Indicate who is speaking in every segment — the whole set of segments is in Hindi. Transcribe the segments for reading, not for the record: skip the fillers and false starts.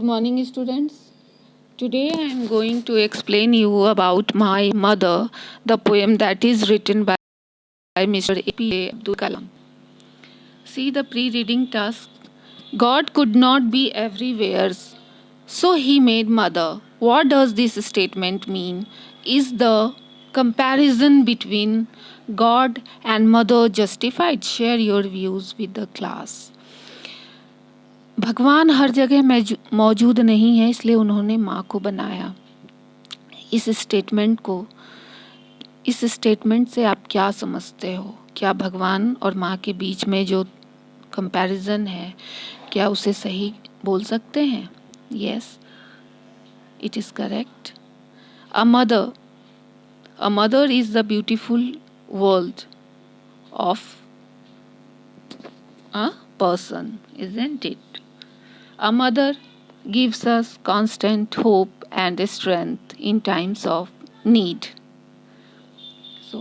Speaker 1: Good morning, students. Today I am going to explain you about my mother, the poem that is written by Mr. APJ Abdul Kalam. See the pre-reading task. God could not be everywhere, so he made mother. What does this statement mean? Is the comparison between God and mother justified? Share your views with the class. भगवान हर जगह मौजूद नहीं है, इसलिए उन्होंने माँ को बनाया। इस स्टेटमेंट से आप क्या समझते हो? क्या भगवान और माँ के बीच में जो कंपैरिजन है, क्या उसे सही बोल सकते हैं? Yes, it is correct. A mother is the beautiful world of a person, isn't it? A mother gives us constant hope and strength in times of need. So,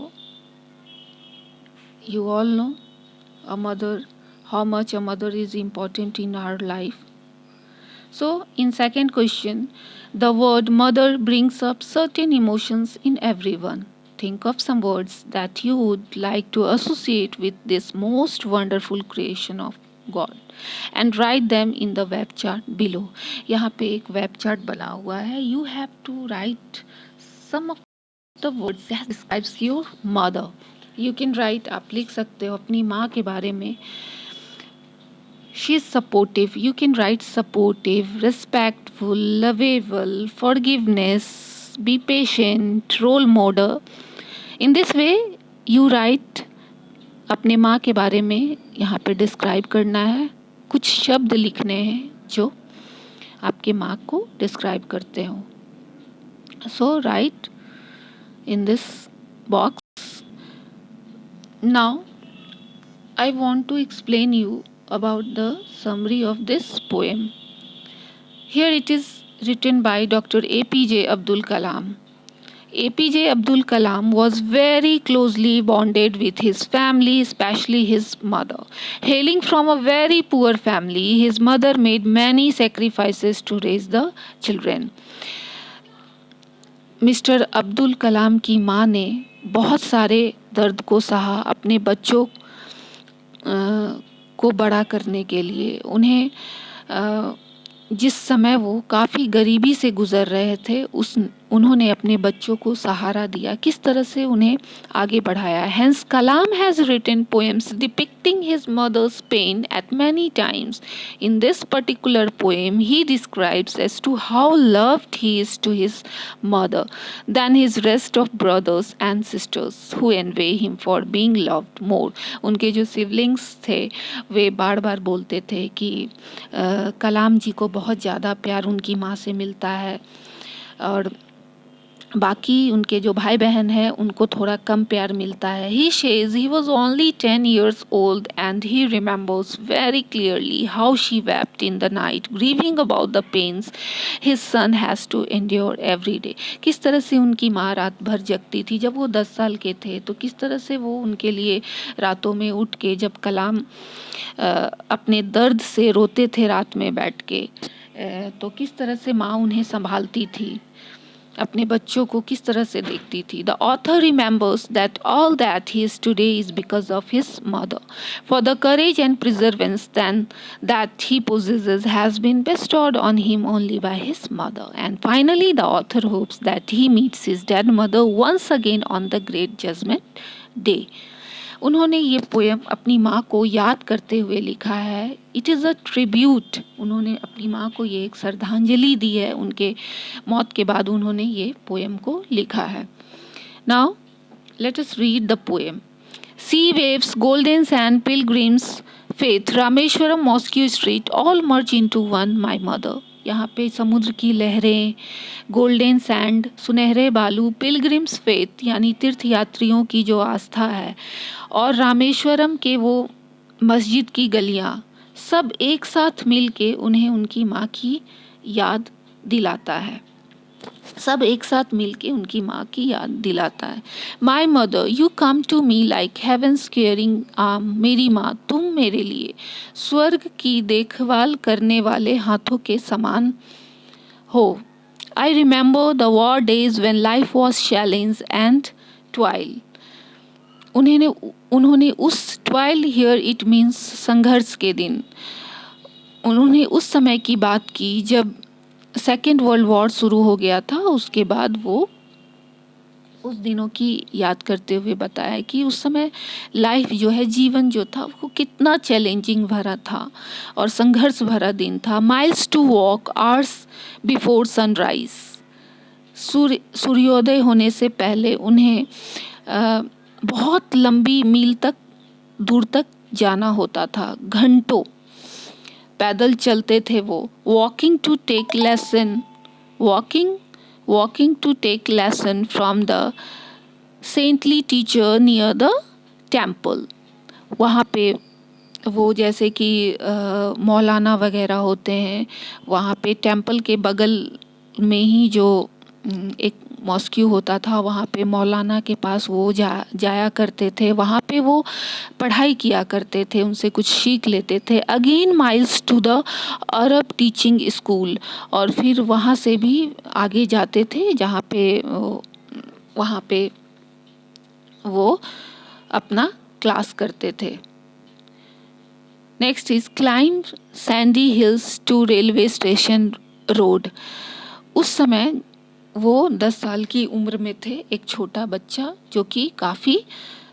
Speaker 1: you all know how much a mother is important in our life. So, in second question, the word mother brings up certain emotions in everyone. Think of some words that you would like to associate with this most wonderful creation of God and write them in the web chart below. यहाँ पे एक वेब चार्ट बना हुआ है. You have to write some of the words that describes your mother. You can write, आप लिख सकते हो अपनी माँ के बारे में. She is supportive. You can write supportive, respectful, lovable, forgiveness, be patient, role model. In this way, you write अपने माँ के बारे में यहाँ पे डिस्क्राइब करना है. कुछ शब्द लिखने हैं जो आपके माँ को डिस्क्राइब करते हो. So write in this box. Now I want to explain you about the summary of this poem. Here it is written by Dr. APJ Abdul Kalam. APJ Abdul Kalam was very closely bonded with his family, especially his mother. Hailing from a very poor family, his mother made many sacrifices to raise the children. Mister Abdul Kalam की माँ ने बहुत सारे दर्द को सहा अपने बच्चों को बड़ा करने के लिए. उन्हें जिस समय वो काफ़ी गरीबी से गुज़र रहे थे उन्होंने अपने बच्चों को सहारा दिया, किस तरह से उन्हें आगे बढ़ाया. Hence Kalam has written poems depicting his mother's pain at many times. In this particular poem he describes as to how loved he is to his mother than his rest of brothers and sisters who envy him for being loved more. उनके जो सिबलिंग्स थे वे बार बार बोलते थे कि कलाम जी को बहुत ज़्यादा प्यार उनकी माँ से मिलता है और बाकी उनके जो भाई बहन हैं उनको थोड़ा कम प्यार मिलता है. He says he was only 10 years old and he remembers very clearly how she wept in the night grieving about the pains his son has to endure every day. किस तरह से उनकी माँ रात भर जगती थी. जब वो 10 साल के थे तो किस तरह से वो उनके लिए रातों में उठ के जब कलाम अपने दर्द से रोते थे रात में बैठ के तो किस तरह से माँ उन्हें संभालती थी, अपने बच्चों को किस तरह से देखती थी. The author remembers that all that he is today is because of his mother. For the courage and perseverance that he possesses has been bestowed on him only by his mother. And finally, the author hopes that he meets his dead mother once again on the great judgment day. उन्होंने ये पोएम अपनी माँ को याद करते हुए लिखा है. It is a tribute. उन्होंने अपनी माँ को ये एक श्रद्धांजलि दी है. उनके मौत के बाद उन्होंने ये पोएम को लिखा है. Now let us read the poem. Sea waves, golden sand, pilgrims, faith, Rameswaram, mosque street, all merge into one my mother. यहाँ पे समुद्र की लहरें, गोल्डन सैंड, सुनहरे बालू, पिलग्रिम्स फेथ यानी तीर्थ यात्रियों की जो आस्था है, और रामेश्वरम के वो मस्जिद की गलियाँ, सब एक साथ मिल के उन्हें उनकी माँ की याद दिलाता है. सब एक साथ मिलके उनकी माँ की याद दिलाता है। My mother you come to me like heaven's caring arm. मेरी माँ तुम मेरे लिए स्वर्ग की देखभाल करने वाले हाथों के समान हो। I remember the war days when life was challenge and toil. उन्होंने उस ट्वाइल हियर इट मीन्स संघर्ष के दिन, उन्होंने उस समय की बात की जब सेकेंड वर्ल्ड वॉर शुरू हो गया था। उसके बाद वो उस दिनों की याद करते हुए बताया कि उस समय लाइफ जो है, जीवन जो था वो कितना चैलेंजिंग भरा था और संघर्ष भरा दिन था। Miles to walk hours before sunrise. सूर्योदय होने से पहले उन्हें बहुत लंबी मील तक दूर तक जाना होता था, घंटों पैदल चलते थे वो। Walking to take lesson walking to take lesson from the saintly teacher near the temple. वहाँ पे वो जैसे कि मौलाना वगैरह होते हैं, वहाँ पे टेम्पल के बगल में ही जो एक मॉस्क्यू होता था, वहाँ पे मौलाना के पास वो जाया करते थे। वहाँ पे वो पढ़ाई किया करते थे, उनसे कुछ सीख लेते थे। Again miles to the Arab teaching school. और फिर वहाँ से भी आगे जाते थे जहाँ पे वहाँ पे वो अपना क्लास करते थे। Next is climb sandy hills to railway station road. उस समय वो 10 साल की उम्र में थे, एक छोटा बच्चा जो कि काफ़ी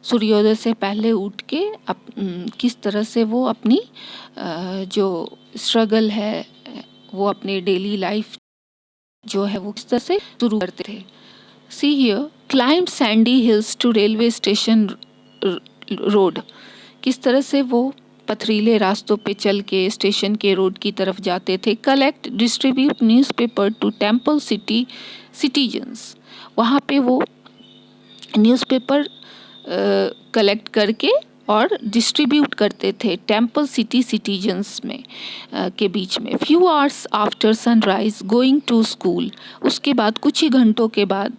Speaker 1: सूर्योदय से पहले उठ के किस तरह से वो अपनी जो स्ट्रगल है, वो अपने डेली लाइफ जो है वो किस तरह से शुरू करते थे। See here climb sandy hills to railway station road. किस तरह से वो पथरीले रास्तों पे चल के स्टेशन के रोड की तरफ जाते थे। Collect distribute newspaper to temple city citizens. वहाँ पे वो न्यूज़पेपर कलेक्ट करके और डिस्ट्रीब्यूट करते थे टेम्पल सिटी सिटीजन्स में के बीच में। Few hours after sunrise going to school. उसके बाद कुछ ही घंटों के बाद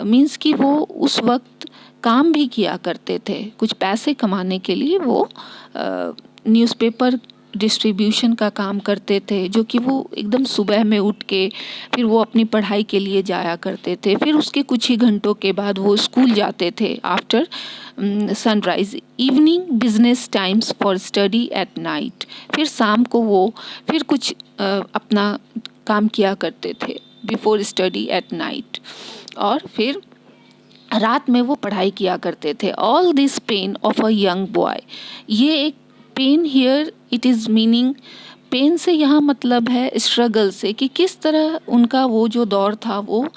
Speaker 1: मीन्स कि वो उस वक्त काम भी किया करते थे, कुछ पैसे कमाने के लिए वो न्यूज़पेपर डिस्ट्रीब्यूशन का काम करते थे, जो कि वो एकदम सुबह में उठ के फिर वो अपनी पढ़ाई के लिए जाया करते थे। फिर उसके कुछ ही घंटों के बाद वो स्कूल जाते थे after sunrise. Evening business times for study at night. फिर शाम को वो फिर कुछ अपना काम किया करते थे बिफोर स्टडी एट नाइट, और फिर रात में वो पढ़ाई किया करते थे। All this pain of a young boy. ये एक pain here it is meaning, pain से यहाँ मतलब है स्ट्रगल से, कि किस तरह उनका वो जो दौर था वो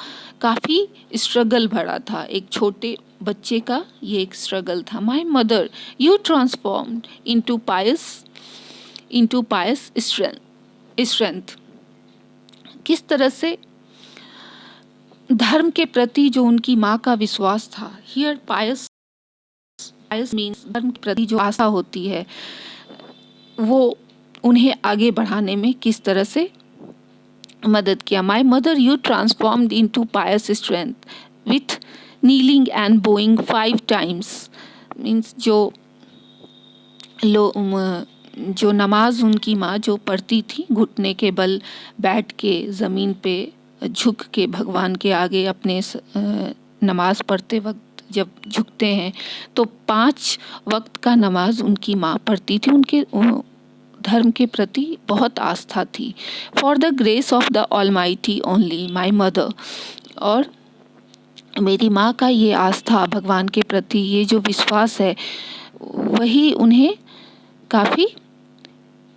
Speaker 1: काफ़ी स्ट्रगल भरा था। एक छोटे बच्चे का ये एक स्ट्रगल था। My mother you transformed into pious strength. किस तरह से धर्म के प्रति जो उनकी माँ का विश्वास था, हियर पायस मीन्स धर्म के प्रति जो आस्था होती है, वो उन्हें आगे बढ़ाने में किस तरह से मदद किया। My mother you transformed into pious strength with kneeling and bowing 5 times. मीन्स जो नमाज उनकी माँ जो पढ़ती थी, घुटने के बल बैठ के ज़मीन पे झुक के भगवान के आगे अपने नमाज पढ़ते वक्त जब झुकते हैं तो 5 वक्त का नमाज उनकी माँ पढ़ती थी। उनके धर्म के प्रति बहुत आस्था थी। For the grace of the almighty only my mother. और मेरी माँ का ये आस्था भगवान के प्रति, ये जो विश्वास है, वही उन्हें काफ़ी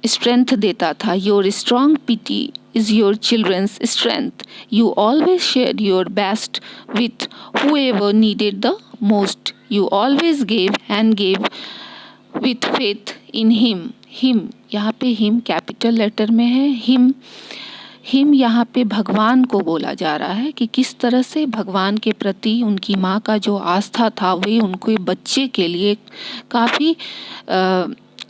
Speaker 1: स्ट्रेंथ देता था। Your strong piety is your children's strength. You always share your best with whoever needed the most. You always gave and gave with faith in him. Him यहाँ पे हिम कैपिटल लेटर में है। हिम यहाँ पे भगवान को बोला जा रहा है कि किस तरह से भगवान के प्रति उनकी माँ का जो आस्था था वही उनको बच्चे के लिए काफ़ी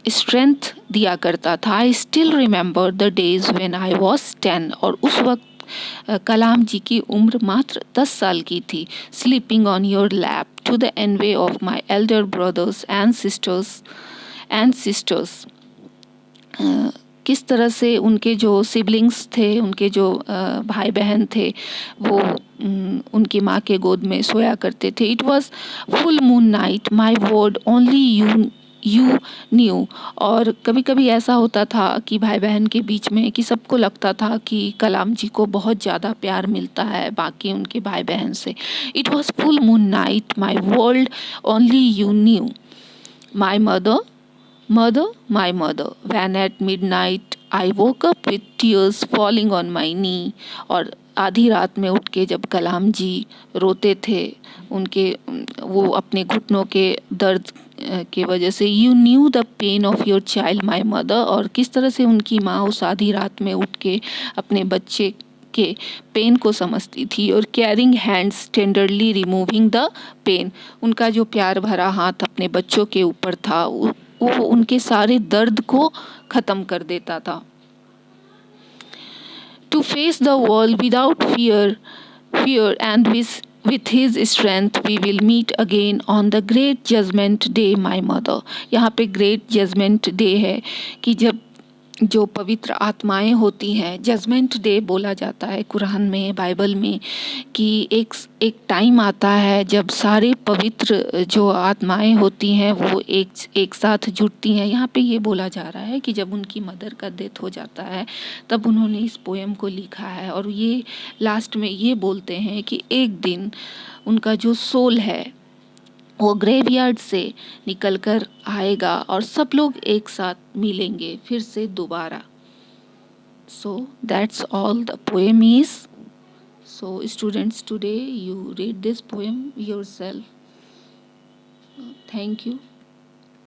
Speaker 1: स्ट्रेंथ दिया करता था। I still remember the days when I was 10। और उस वक्त कलाम जी की उम्र मात्र 10 साल की थी। Sleeping on your lap to the envy of my elder brothers and sisters. किस तरह से उनके जो सिबलिंग्स थे, उनके जो भाई बहन थे, वो उनकी माँ के गोद में सोया करते थे। It was full moon night, my word only you new. और कभी कभी ऐसा होता था कि भाई बहन के बीच में कि सबको लगता था कि कलाम जी को बहुत ज़्यादा प्यार मिलता है बाकी उनके भाई बहन से। It was full moon night, my world only you new, my my mother, when at midnight I woke up with tears falling on my knee। और आधी रात में उठ के जब कलाम जी रोते थे, उनके वो अपने घुटनों के दर्द की वजह से, you new the pain of your child my mother. और किस तरह से उनकी माँ उस आधी रात में उठ के अपने बच्चे के पेन को समझती थी। और caring hands tenderly removing the pain, उनका जो प्यार भरा हाथ अपने बच्चों के ऊपर था, वो उनके सारे दर्द को ख़त्म कर देता था। To face the world without fear and with his strength we will meet again on the great judgment day my mother। यहाँ पे ग्रेट जजमेंट डे है कि जब जो पवित्र आत्माएं होती हैं, जजमेंट डे बोला जाता है कुरान में, बाइबल में, कि एक टाइम आता है जब सारे पवित्र जो आत्माएं होती हैं वो एक साथ जुटती हैं। यहाँ पे ये बोला जा रहा है कि जब उनकी मदर का डेथ हो जाता है तब उन्होंने इस पोएम को लिखा है। और ये लास्ट में ये बोलते हैं कि एक दिन उनका जो सोल है वो ग्रेवयार्ड से निकल कर आएगा और सब लोग एक साथ मिलेंगे फिर से दोबारा। So that's all the poem is. So students, today you read this poem yourself. Thank you.